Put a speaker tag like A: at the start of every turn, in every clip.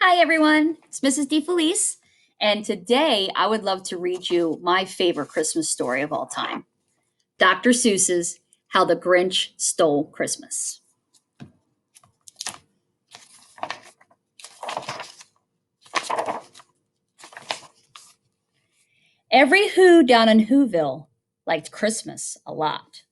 A: Hi, everyone. It's Mrs. DeFelice, and today I would love to read you my favorite Christmas story of all time, Dr. Seuss's How the Grinch Stole Christmas. Every Who down in Whoville liked Christmas a lot,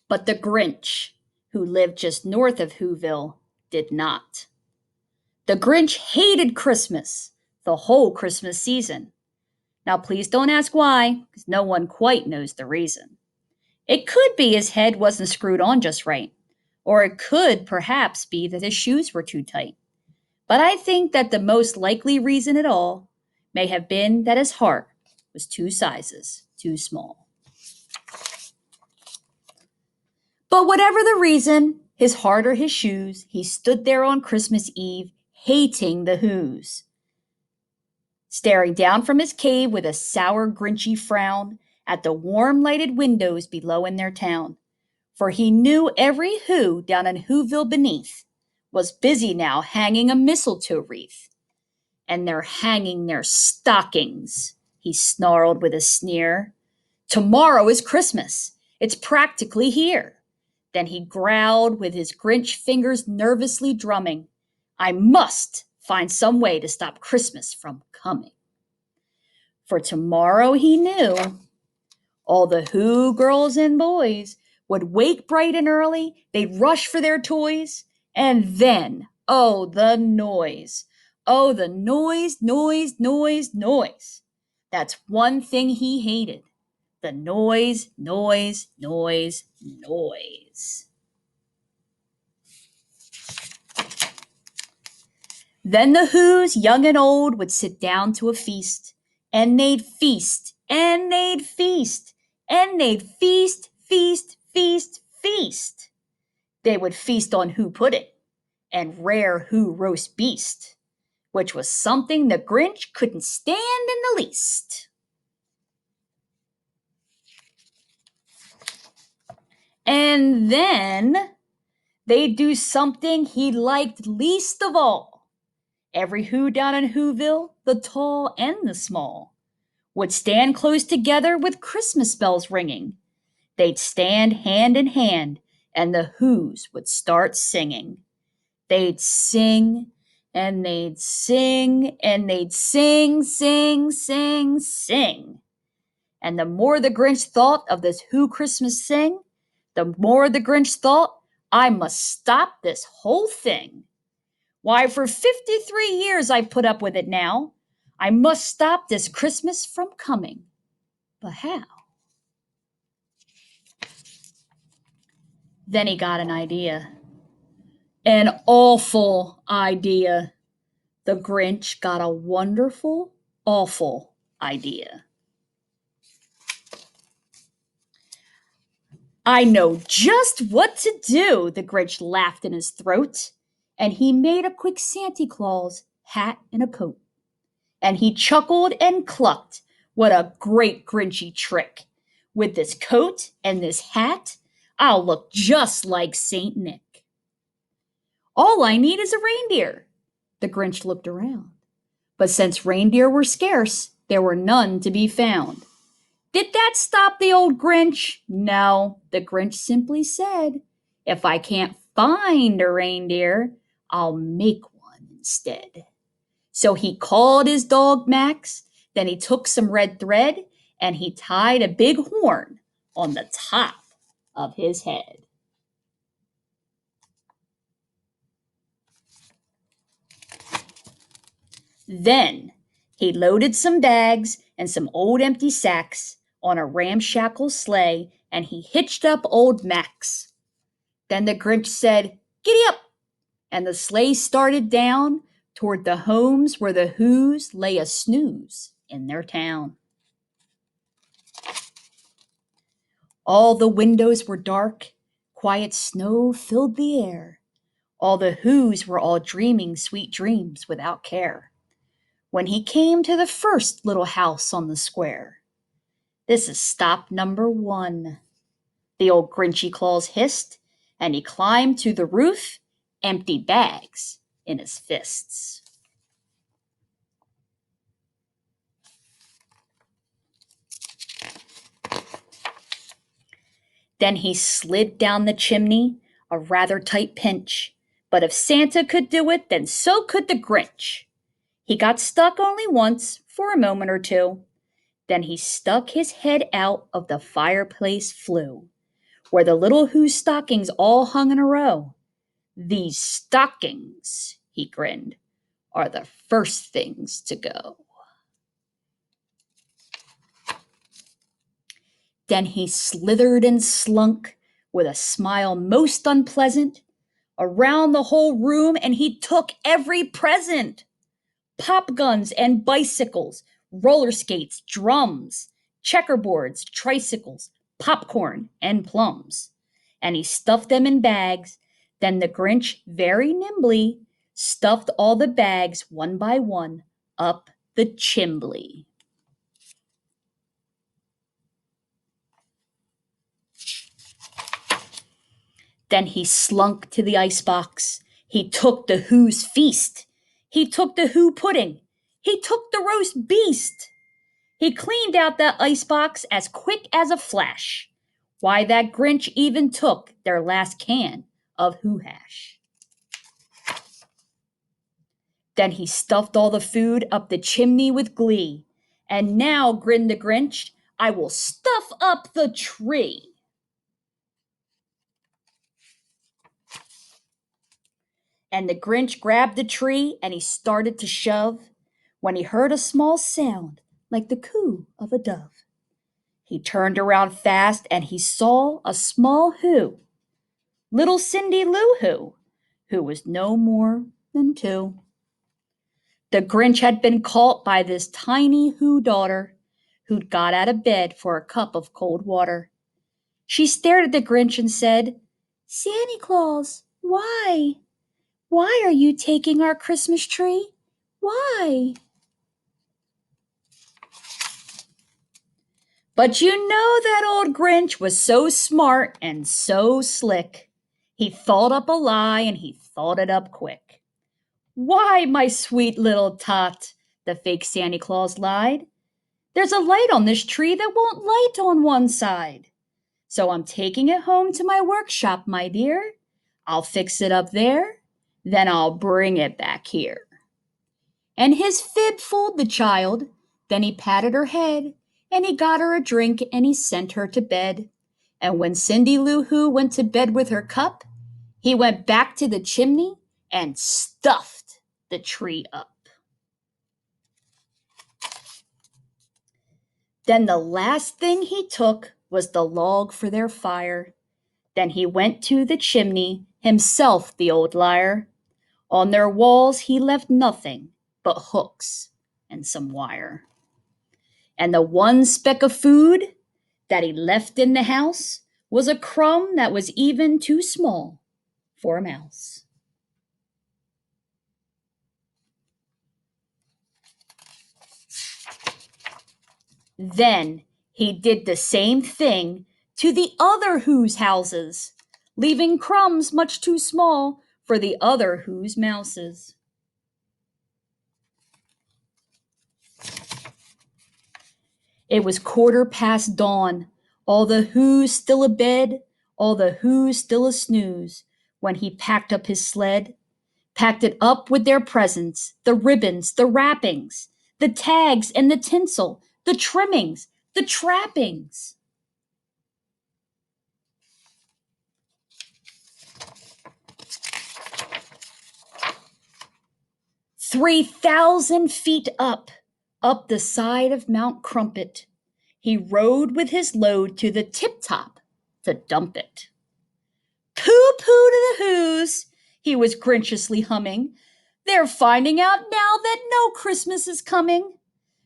A: but the Grinch, who lived just north of Whoville, did not. The Grinch hated Christmas, the whole Christmas season. Now, please don't ask why, because no one quite knows the reason. It could be his head wasn't screwed on just right, or it could perhaps be that his shoes were too tight. But I think that the most likely reason at all may have been that his heart was two sizes too small. But whatever the reason, his heart or his shoes, he stood there on Christmas Eve, hating the Who's. Staring down from his cave with a sour, grinchy frown at the warm lighted windows below in their town. For he knew every Who down in Whoville beneath was busy now hanging a mistletoe wreath. And they're hanging their stockings, he snarled with a sneer. Tomorrow is Christmas. It's practically here. Then he growled with his Grinch fingers nervously drumming. I must find some way to stop Christmas from coming. For tomorrow, he knew, all the Who girls and boys would wake bright and early, they'd rush for their toys, and then, oh, the noise. Oh, the noise, noise, noise, noise. That's one thing he hated. The noise, noise, noise, noise. Then the Who's, young and old, would sit down to a feast, and they'd feast, and they'd feast, and they'd feast, feast, feast, feast. They would feast on Who pudding and rare Who roast beast, which was something the Grinch couldn't stand in the least. And then they'd do something he liked least of all. Every Who down in Whoville, the tall and the small, would stand close together with Christmas bells ringing. They'd stand hand in hand, and the Who's would start singing. They'd sing, and they'd sing, and they'd sing, sing, sing, sing. And the more the Grinch thought of this Who Christmas thing, the more the Grinch thought, I must stop this whole thing. Why, for 53 years I've put up with it now. I must stop this Christmas from coming. But how? Then he got an idea. An awful idea. The Grinch got a wonderful, awful idea. I know just what to do, the Grinch laughed in his throat. And he made a quick Santa Claus hat and a coat. And he chuckled and clucked. What a great Grinchy trick. With this coat and this hat, I'll look just like Saint Nick. All I need is a reindeer. The Grinch looked around. But since reindeer were scarce, there were none to be found. Did that stop the old Grinch? No, the Grinch simply said, if I can't find a reindeer, I'll make one instead. So he called his dog Max, then he took some red thread, and he tied a big horn on the top of his head. Then he loaded some bags and some old empty sacks on a ramshackle sleigh, and he hitched up old Max. Then the Grinch said, Giddy up! And the sleigh started down toward the homes where the Who's lay a snooze in their town. All the windows were dark, quiet snow filled the air. All the Who's were all dreaming sweet dreams without care. When he came to the first little house on the square, this is stop number 1, the old Grinchy Claus hissed, and he climbed to the roof empty bags in his fists. Then he slid down the chimney, a rather tight pinch. But if Santa could do it, then so could the Grinch. He got stuck only once, for a moment or two. Then he stuck his head out of the fireplace flue, where the little Who's stockings all hung in a row. These stockings, he grinned, are the first things to go. Then he slithered and slunk, with a smile most unpleasant, around the whole room, and he took every present. Pop guns and bicycles, roller skates, drums, checkerboards, tricycles, popcorn, and plums. And he stuffed them in bags. Then the Grinch very nimbly stuffed all the bags one by one up the chimbley. Then he slunk to the icebox. He took the Who's feast. He took the Who pudding. He took the roast beast. He cleaned out that icebox as quick as a flash. Why, that Grinch even took their last can of Who hash. Then he stuffed all the food up the chimney with glee. And now, grinned the Grinch, I will stuff up the tree. And the Grinch grabbed the tree and he started to shove when he heard a small sound like the coo of a dove. He turned around fast and he saw a small Who, little Cindy Lou who was no more than 2. The Grinch had been caught by this tiny Who daughter who'd got out of bed for a cup of cold water. She stared at the Grinch and said, Santa Claus, why? Why are you taking our Christmas tree? Why? But you know that old Grinch was so smart and so slick. He thought up a lie and he thought it up quick. Why, my sweet little tot, the fake Santa Claus lied. There's a light on this tree that won't light on one side. So I'm taking it home to my workshop, my dear. I'll fix it up there, then I'll bring it back here. And his fib fooled the child. Then he patted her head, and he got her a drink, and he sent her to bed. And when Cindy Lou Who went to bed with her cup, he went back to the chimney and stuffed the tree up. Then the last thing he took was the log for their fire. Then he went to the chimney, himself the old liar. On their walls he left nothing but hooks and some wire. And the one speck of food that he left in the house was a crumb that was even too small for a mouse. Then he did the same thing to the other Who's houses, leaving crumbs much too small for the other Who's mouses. It was dawn, all the Who's still abed, all the Who's still a snooze, when he packed up his sled, packed it up with their presents, the ribbons, the wrappings, the tags and the tinsel, the trimmings, the trappings. 3,000 feet up the side of Mount Crumpet, he rode with his load to the tip-top to dump it. Pooh-pooh to the Who's, he was grinchiously humming. They're finding out now that no Christmas is coming.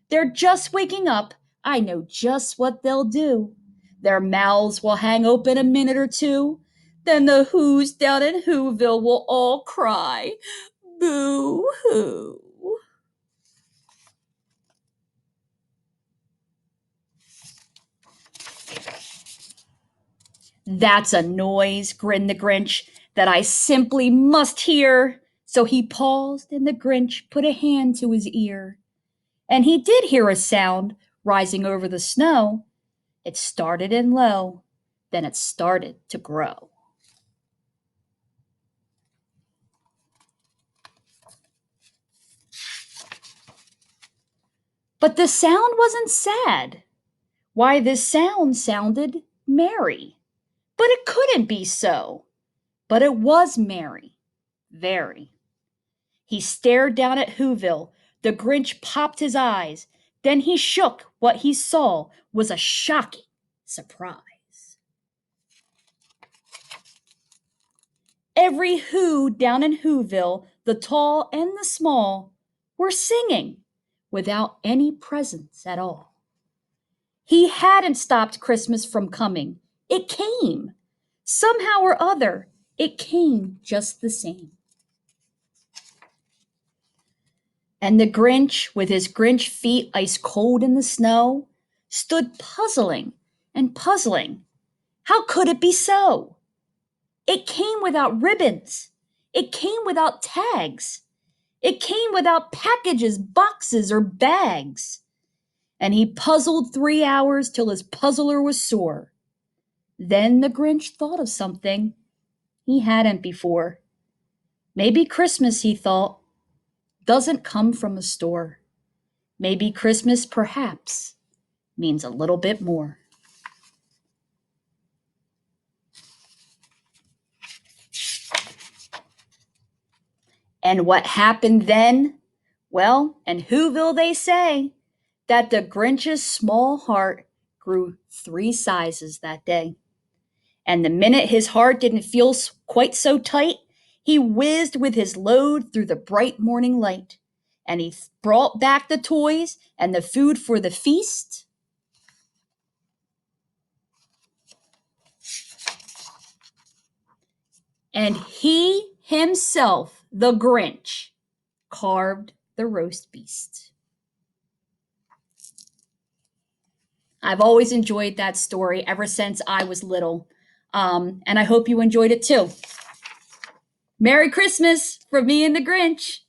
A: They're just waking up. I know just what they'll do. Their mouths will hang open a minute or two. Then the Who's down in Whoville will all cry, boo-hoo. That's a noise, grinned the Grinch. that I simply must hear." So he paused, and the Grinch put a hand to his ear. And he did hear a sound rising over the snow. It started in low, then it started to grow. But the sound wasn't sad. Why, this sound sounded merry. But it couldn't be so. But it was merry, very. He stared down at Whoville. The Grinch popped his eyes. Then he shook. What he saw was a shocking surprise. Every Who down in Whoville, the tall and the small, were singing without any presents at all. He hadn't stopped Christmas from coming. It came. Somehow or other, it came just the same. And the Grinch, with his Grinch feet ice cold in the snow, stood puzzling and puzzling. How could it be so? It came without ribbons. It came without tags. It came without packages, boxes, or bags. And he puzzled 3 hours till his puzzler was sore. Then the Grinch thought of something he hadn't before. Maybe Christmas, he thought, doesn't come from a store. Maybe Christmas, perhaps, means a little bit more. And what happened then? Well, in Whoville they say that the Grinch's small heart grew 3 sizes that day. And the minute his heart didn't feel quite so tight, he whizzed with his load through the bright morning light. And he brought back the toys and the food for the feast. And he himself, the Grinch, carved the roast beast. I've always enjoyed that story ever since I was little. And I hope you enjoyed it too. Merry Christmas from me and the Grinch.